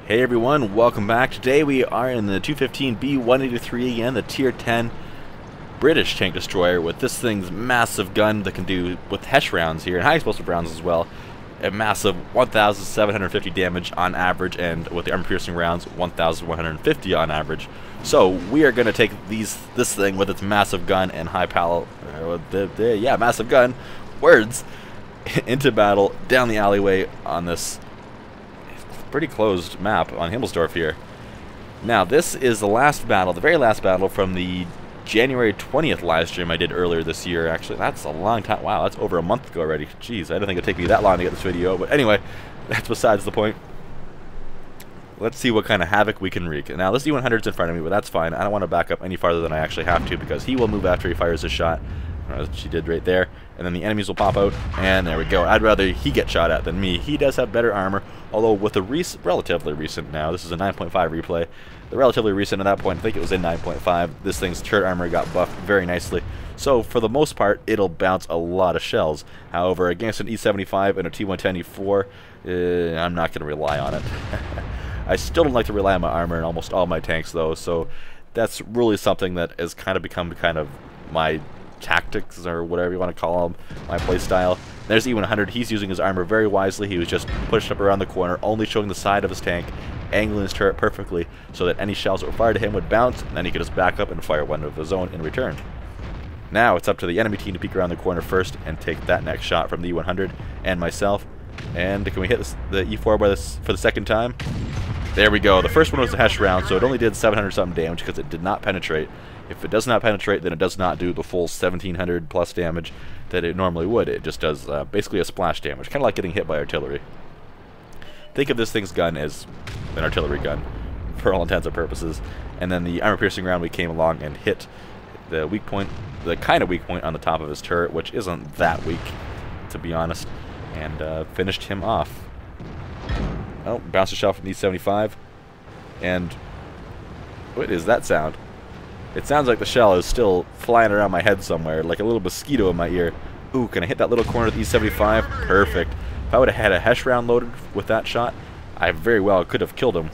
Hey everyone, welcome back. Today we are in the 215b 183 again, the tier 10 British tank destroyer with this thing's massive gun that can do, with HESH rounds here and high explosive rounds as well, a massive 1,750 damage on average, and with the armor piercing rounds 1,150 on average. So we are going to take this thing with its massive gun and high power, massive gun, words, into battle down the alleyway on this pretty closed map on Himmelsdorf here. Now this is the last battle, the very last battle from the January 20th live stream I did earlier this year. Actually, that's a long time. Wow, that's over a month ago already. Jeez, I didn't think it'd take me that long to get this video, but anyway, that's besides the point. Let's see what kind of havoc we can wreak. Now this E100's in front of me, but that's fine. I don't want to back up any farther than I actually have to because he will move after he fires his shot. She did right there, and then the enemies will pop out, and there we go. I'd rather he get shot at than me. He does have better armor, although with the relatively recent now, this is a 9.5 replay, the relatively recent at that point, I think it was in 9.5, this thing's turret armor got buffed very nicely. So for the most part, it'll bounce a lot of shells. However, against an E75 and a T110E4, I'm not going to rely on it. I still don't like to rely on my armor in almost all my tanks though, so that's really something that has kind of become kind of my tactics, or whatever you want to call them, my playstyle. There's E100. He's using his armor very wisely. He was just pushed up around the corner, only showing the side of his tank, angling his turret perfectly so that any shells that were fired at him would bounce, and then he could just back up and fire one of his own in return. Now it's up to the enemy team to peek around the corner first and take that next shot from the E100 and myself. And can we hit the E4 for the second time? There we go. The first one was a HESH round, so it only did 700 something damage because it did not penetrate. If it does not penetrate, then it does not do the full 1,700 plus damage that it normally would. It just does basically a splash damage, kind of like getting hit by artillery. Think of this thing's gun as an artillery gun, for all intents and purposes. And then the armor-piercing round, we came along and hit the weak point, the kind of weak point on the top of his turret, which isn't that weak, to be honest, and finished him off. Oh, bounced a shell from the E75, and what is that sound? It sounds like the shell is still flying around my head somewhere, like a little mosquito in my ear. Ooh, can I hit that little corner of the E75? Perfect. If I would have had a HESH round loaded with that shot, I very well could have killed him.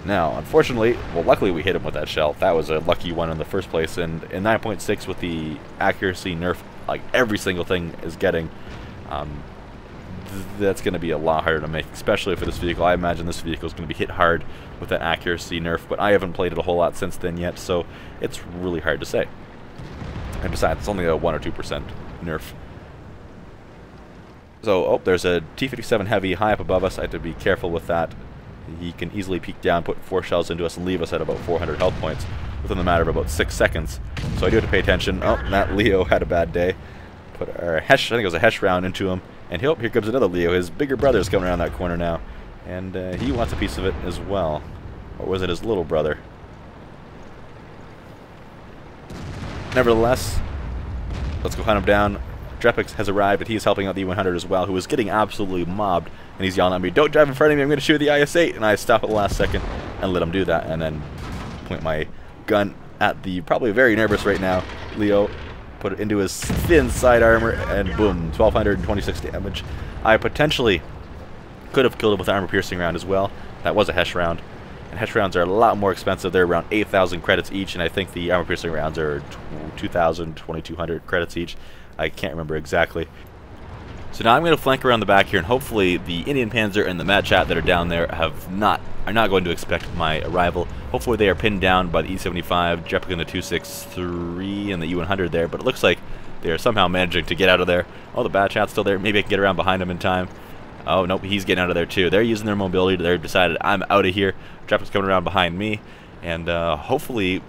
Now, unfortunately, well, luckily we hit him with that shell. That was a lucky one in the first place, and in 9.6 with the accuracy nerf, like every single thing is getting, that's going to be a lot harder to make, especially for this vehicle. I imagine this vehicle is going to be hit hard with that accuracy nerf, but I haven't played it a whole lot since then yet, so it's really hard to say. And besides, it's only a 1 or 2% nerf. So, oh, there's a T-57 Heavy high up above us. I have to be careful with that. He can easily peek down, put 4 shells into us, and leave us at about 400 health points within the matter of about 6 seconds. So I do have to pay attention. Oh, that Leo had a bad day. Put our HESH, I think it was a HESH round into him. And here comes another Leo. His bigger brother's coming around that corner now. And he wants a piece of it as well. Or was it his little brother? Nevertheless, let's go hunt him down. Drepix has arrived, and he's helping out the E100 as well, who is getting absolutely mobbed. And he's yelling at me, "Don't drive in front of me, I'm going to shoot the IS-8." And I stop at the last second and let him do that. And then point my gun at the probably very nervous right now Leo. Put it into his thin side armor, and boom, 1,226 damage. I potentially could have killed him with an armor-piercing round as well. That was a HESH round. And HESH rounds are a lot more expensive. They're around 8,000 credits each, and I think the armor-piercing rounds are 2,000, 2,200 credits each. I can't remember exactly. So now I'm going to flank around the back here, and hopefully the Indian Panzer and the Mad Chat that are down there are not going to expect my arrival. Hopefully they are pinned down by the E75, Jepping the 263 and the E100 there, but it looks like they are somehow managing to get out of there. Oh, the Mad Chat's still there. Maybe I can get around behind him in time. Oh, nope, he's getting out of there too. They're using their mobility. They're decided, I'm out of here. Jepping's coming around behind me, and hopefully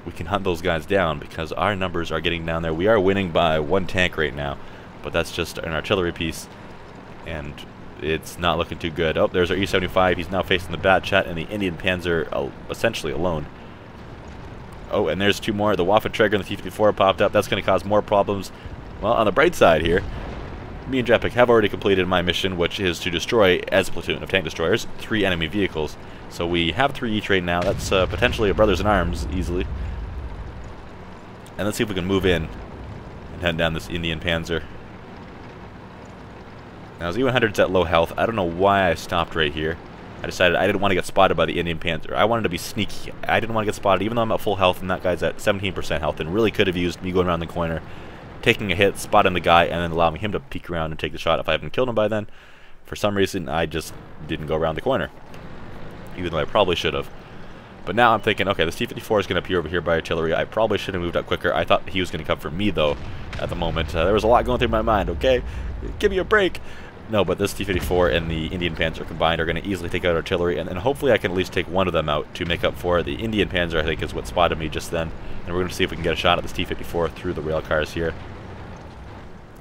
we can hunt those guys down because our numbers are getting down there. We are winning by 1 tank right now, but that's just an artillery piece, and it's not looking too good. Oh, there's our E75. He's now facing the Bat Chat and the Indian Panzer essentially alone. Oh, and there's 2 more. The Waffen Traeger and the T-54 popped up. That's going to cause more problems. Well, on the bright side here, me and Jeppik have already completed my mission, which is to destroy, as a platoon of tank destroyers, 3 enemy vehicles. So we have 3 each right now. That's potentially a brothers in arms, easily. And let's see if we can move in and head down this Indian Panzer. Now, Z-100's at low health. I don't know why I stopped right here. I decided I didn't want to get spotted by the Indian Panther. I wanted to be sneaky. I didn't want to get spotted, even though I'm at full health and that guy's at 17% health, and really could have used me going around the corner, taking a hit, spotting the guy, and then allowing him to peek around and take the shot if I haven't killed him by then. For some reason, I just didn't go around the corner, even though I probably should have. But now I'm thinking, okay, this T-54 is going to appear over here by artillery. I probably should have moved up quicker. I thought he was going to come for me, though, at the moment. There was a lot going through my mind, okay? Give me a break. No, but this T-54 and the Indian Panzer combined are going to easily take out artillery, and then hopefully I can at least take one of them out to make up for it. The Indian Panzer, I think, is what spotted me just then, and we're going to see if we can get a shot at this T-54 through the rail cars here.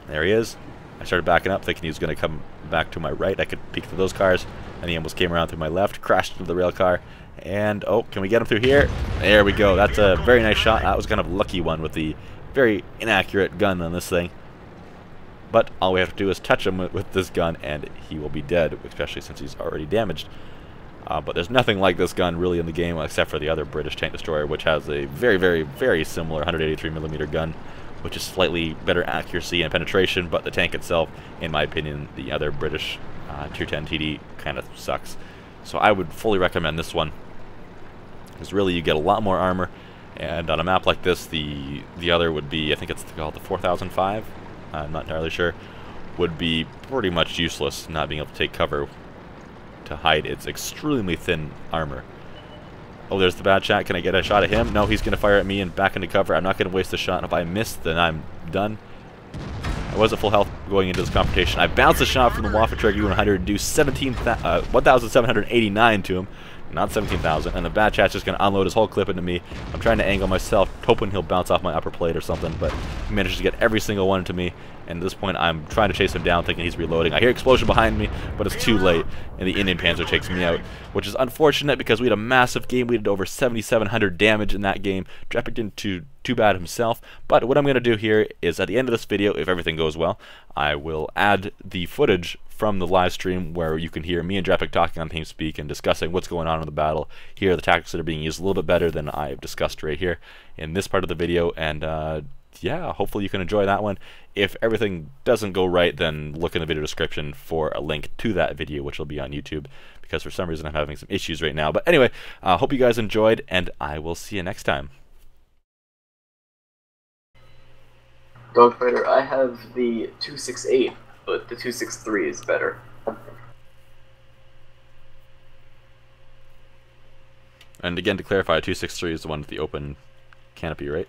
There he is. I started backing up, thinking he was going to come back to my right. I could peek through those cars, and he almost came around through my left, crashed into the rail car, and, oh, can we get him through here? There we go. That's a very nice shot. That was kind of a lucky one with the very inaccurate gun on this thing. But all we have to do is touch him with this gun, and he will be dead, especially since he's already damaged. But there's nothing like this gun really in the game, except for the other British tank destroyer, which has a very, very, very similar 183mm gun, which is slightly better accuracy and penetration, but the tank itself, in my opinion, the other British Tier 10 TD kind of sucks. So I would fully recommend this one, because really you get a lot more armor, and on a map like this, the other would be, I think it's called the 4005, I'm not entirely sure, would be pretty much useless, not being able to take cover to hide its extremely thin armor. Oh, there's the bad shot. Can I get a shot at him? No, he's going to fire at me and back into cover. I'm not going to waste the shot, and if I miss, then I'm done. I was at full health going into this confrontation. I bounced a shot from the WoT trigger 100 and do 1,789 to him, not 17,000, and the bad chat's just going to unload his whole clip into me. I'm trying to angle myself, hoping he'll bounce off my upper plate or something, but he manages to get every single one to me, and at this point I'm trying to chase him down thinking he's reloading. I hear explosion behind me, but it's too late, and the Indian Panzer takes me out, which is unfortunate because we had a massive game. We did over 7,700 damage in that game. Drepic didn't too bad himself, but what I'm going to do here is at the end of this video, if everything goes well, I will add the footage from the live stream where you can hear me and Drepic talking on TeamSpeak and discussing what's going on in the battle. Here are the tactics that are being used a little bit better than I've discussed right here in this part of the video, and yeah, hopefully you can enjoy that one. If everything doesn't go right, then look in the video description for a link to that video, which will be on YouTube, because for some reason I'm having some issues right now. But anyway, hope you guys enjoyed, and I will see you next time. Dogfighter, I have the 268, but the 263 is better. And again, to clarify, 263 is the one with the open canopy, right?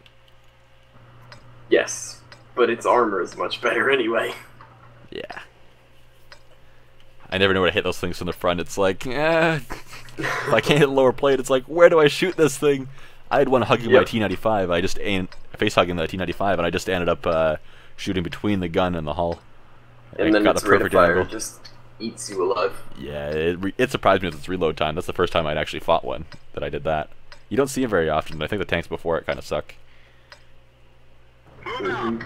Yes, but its armor is much better anyway. Yeah. I never know where to hit those things from the front. It's like, if I can't hit the lower plate, it's like, where do I shoot this thing? I had one hugging my T95. I just face hugging the T95, and I just ended up shooting between the gun and the hull. And then its rate of fire just eats you alive. Yeah, it surprised me with its reload time. That's the first time I'd actually fought one that I did that. You don't see them very often. I think the tanks before it kind of suck. Mm-hmm.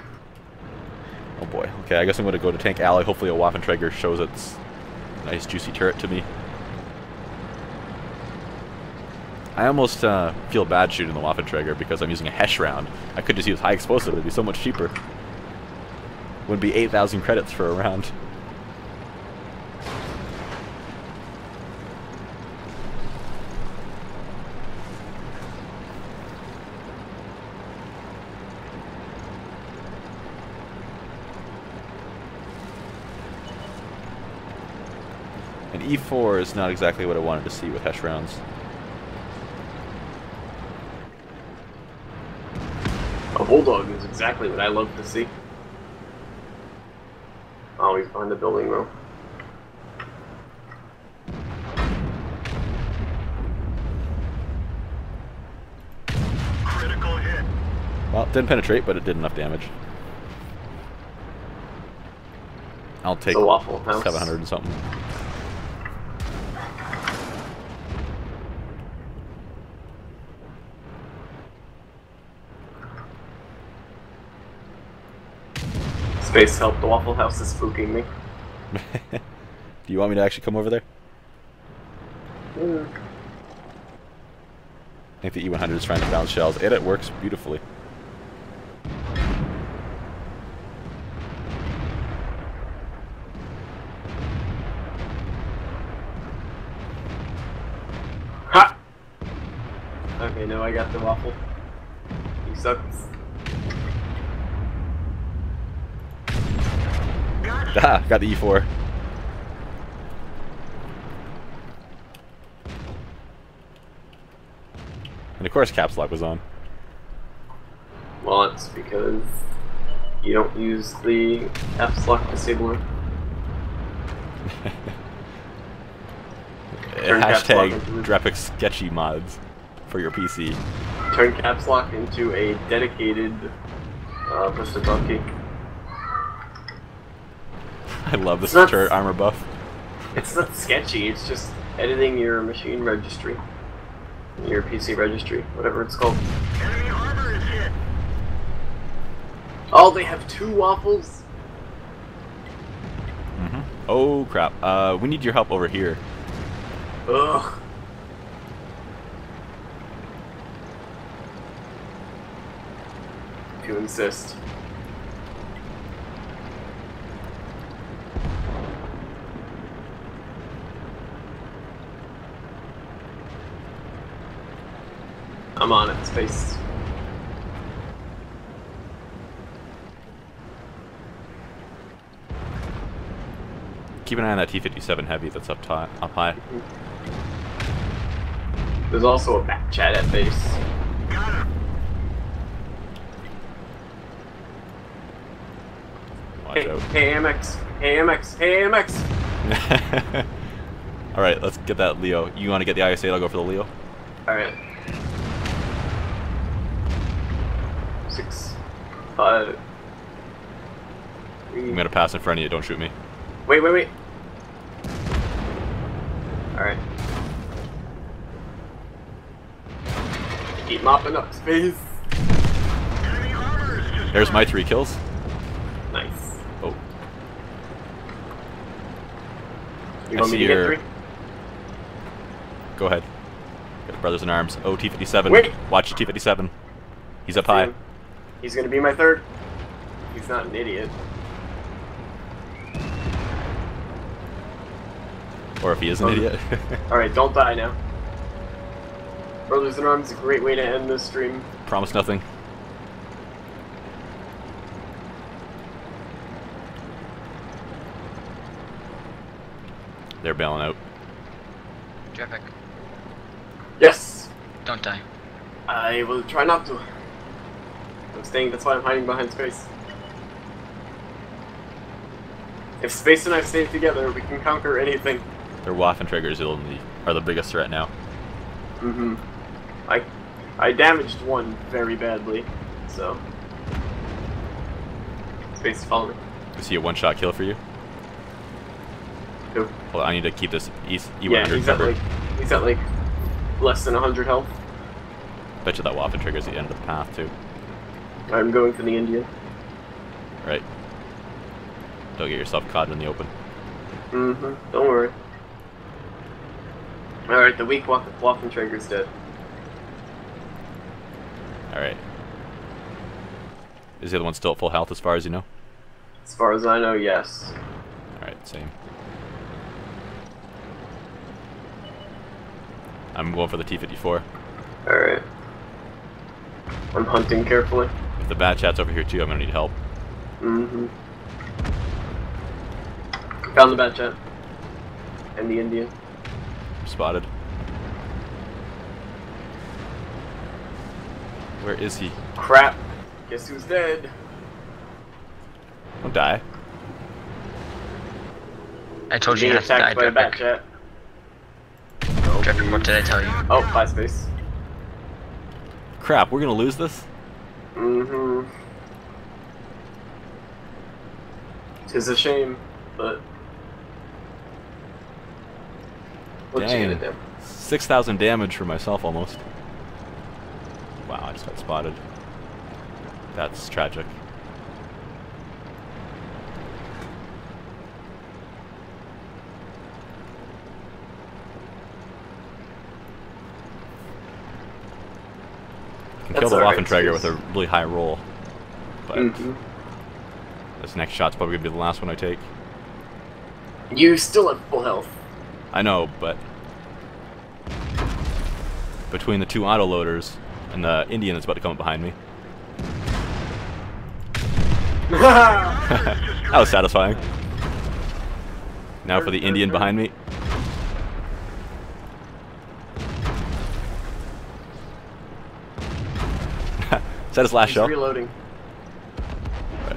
Oh boy. Okay, I guess I'm going to go to Tank Alley. Hopefully a Waffenträger shows its nice juicy turret to me. I almost feel bad shooting the Waffenträger because I'm using a Hesh round. I could just use high explosive. It'd be so much cheaper. Would be 8,000 credits for a round. And E4 is not exactly what I wanted to see with Hesh rounds. A Bulldog is exactly what I love to see. Oh, he's behind the building though. Critical hit. Well, it didn't penetrate, but it did enough damage. I'll take 700 and something. Space help, the Waffle House is spooking me. Do you want me to actually come over there? Yeah. I think the E100 is trying to bounce shells, and it works beautifully. I know I got the waffle. He sucks. Ah, got the E4. And of course caps lock was on. Well, it's because you don't use the caps lock disabler. Hashtag Drepic sketchy mods for your PC. Turn caps lock into a dedicated push the button key. I love this turret armor buff. It's not sketchy, it's just editing your machine registry. Your PC registry, whatever it's called. Enemy armor is hit. Oh, they have 2 waffles? Mm-hmm. Oh crap. We need your help over here. Ugh. If you insist. I'm on it, space. Keep an eye on that T-57 heavy that's up high. There's also a back chat at base. Got him. Watch Hey, out. hey AMX, hey AMX, hey AMX! Alright, let's get that Leo. You want to get the IS-8, I'll go for the Leo. Alright. 6, 5, 3. I'm gonna pass in front of you, don't shoot me. Wait. Alright. Keep mopping up space. Enemy armor is just. There's my 3 kills. Nice. Oh, You I want me see to your- get 3? go ahead. Got brothers in arms. Oh, T-57. Wait! Watch T-57. He's up high. He's gonna be my 3rd. He's not an idiot. Or if he is an idiot. Alright, don't die now. Brothers in Arms is a great way to end this stream. Promise nothing. They're bailing out. Terrific. Yes! Don't die. I will try not to. I'm staying, that's why I'm hiding behind space. If space and I stay together, we can conquer anything. Their Waffen triggers are the biggest threat now. Mm-hmm. I damaged one very badly, so... Space is following. Is he a one-shot kill for you? Who? Well, I need to keep this E100 Yeah, covered. he's at like less than 100 health. Bet you that Waffen trigger's the end of the path, too. I'm going for the Indian. Right. Don't get yourself caught in the open. Mm-hmm. Don't worry. Alright, the weak Waffen trigger's dead. Alright. Is the other one still at full health as far as you know? As far as I know, yes. Alright, same. I'm going for the T-54. Alright. I'm hunting carefully. If the bat chat's over here too, I'm gonna need help. Mm-hmm. Found the bat chat. And the Indian. Spotted. Where is he? Crap. Guess who's dead? Don't die. I told you Being you have to die, attacked by a bat Drepic. chat. Drepic, what did I tell you? Oh, by space. Crap, we're gonna lose this? Mm-hmm. Tis a shame, but... What you Dang. gonna do? 6,000 damage for myself almost. Wow, I just got spotted. That's tragic. Can kill That's the alright, Waffenträger with Steve. a really high roll. But Mm-hmm. this next shot's probably gonna be the last one I take. You still have full health. I know, but between the two autoloaders and the Indian that's about to come up behind me. That was satisfying. Now for the Indian behind me. Is that his last shell? Reloading.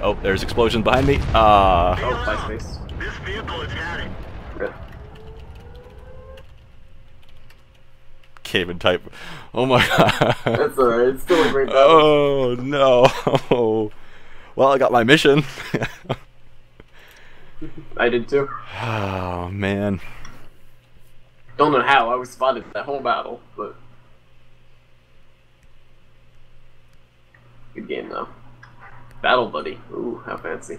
Oh, there's explosions behind me. Oh, by space. This vehicle is hatting. Good. Cave-in type. Oh my god. That's alright. It's still a great battle. Oh no. Well, I got my mission. I did too. Oh man. Don't know how. I was spotted that whole battle, but good game though. Battle buddy. Ooh, how fancy.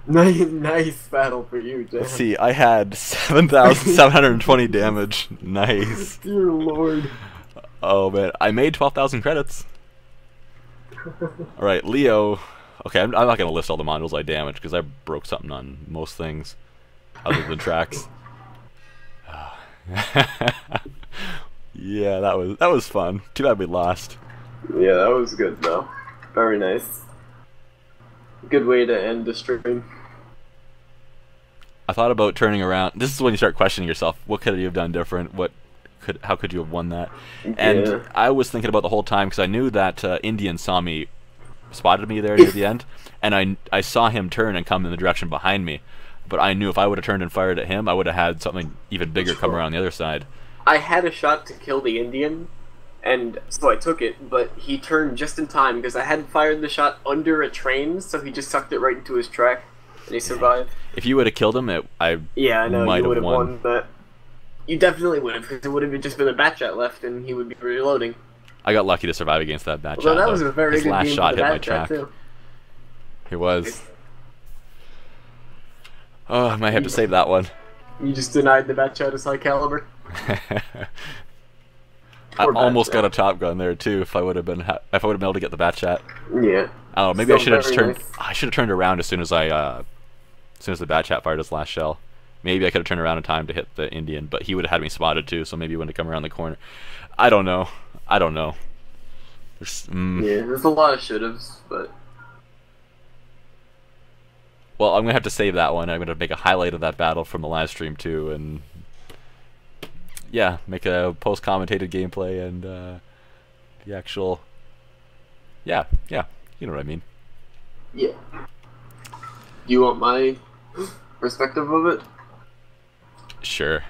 Nice battle for you, Jay. Let's see, I had 7,720 damage. Nice. Dear Lord. Oh man, I made 12,000 credits. Alright, Leo. Okay, I'm not going to list all the modules I damaged because I broke something on most things other than tracks. Yeah, that was fun. Too bad we lost. Yeah, that was good though. Very nice. Good way to end the stream. I thought about turning around. This is when you start questioning yourself. What could you have done different? How could you have won that? And Yeah. I was thinking about the whole time because I knew that Indian spotted me there near the end, and I saw him turn and come in the direction behind me. But I knew if I would have turned and fired at him, I would have had something even bigger come around the other side. I had a shot to kill the Indian, and so I took it, but he turned just in time because I hadn't fired the shot under a train, so he just sucked it right into his track, and he survived. If you would have killed him, I Yeah, I know, might you have would have won. won that. You definitely would have, because it would have just been a bat shot left, and he would be reloading. I got lucky to survive against that bat Although shot. that was a very His good last game shot for the hit my bat shot, track. too. It was. Oh, I might have to save that one. You just denied the bat shot as high caliber. I Poor almost bat got a shot. top gun there too. If I would have been able to get the bat shot. Yeah. I don't know. Maybe I Still should have just very turned. nice. I should have turned around as soon as the bat shot fired his last shell. Maybe I could have turned around in time to hit the Indian, but he would have had me spotted too. So maybe he wouldn't have come around the corner. I don't know. Yeah, there's a lot of should-haves, but Well, I'm gonna have to save that one. I'm gonna make a highlight of that battle from the live stream too, and yeah, make a post-commentated gameplay and the actual. Yeah, you know what I mean. yeah. You want my perspective of it? Sure.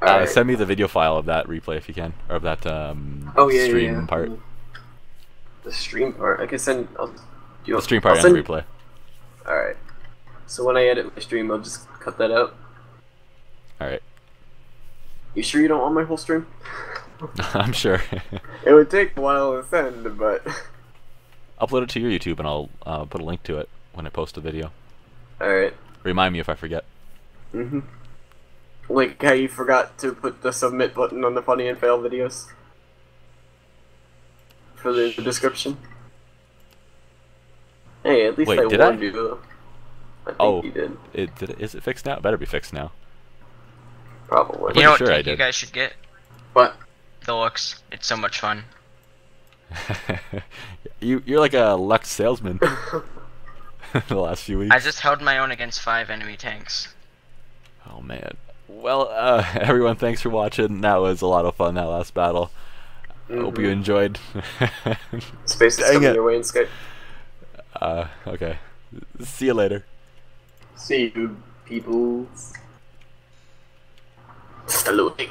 Alright. Send me the video file of that replay if you can, or of that stream part. The stream part. I can send. The stream part and the replay. Alright. So when I edit my stream, I'll just cut that out. Alright. You sure you don't want my whole stream? I'm sure. It would take a while to send, but Upload it to your YouTube and I'll put a link to it when I post the video. alright. Remind me if I forget. Like how you forgot to put the submit button on the funny and fail videos for the description. Hey, at least Wait, I did warned I? you though. I think Oh, you did. Is it fixed now? It better be fixed now. Probably. You know what sure I tank you did. guys should get? But The Lux. It's so much fun. You're like a Lux salesman. The last few weeks. I just held my own against 5 enemy tanks. Oh man. Well, everyone, thanks for watching. That was a lot of fun, that last battle. I hope you enjoyed. space is Dang coming it. your way in Skype. Okay. See you later. See you, people. Saluting.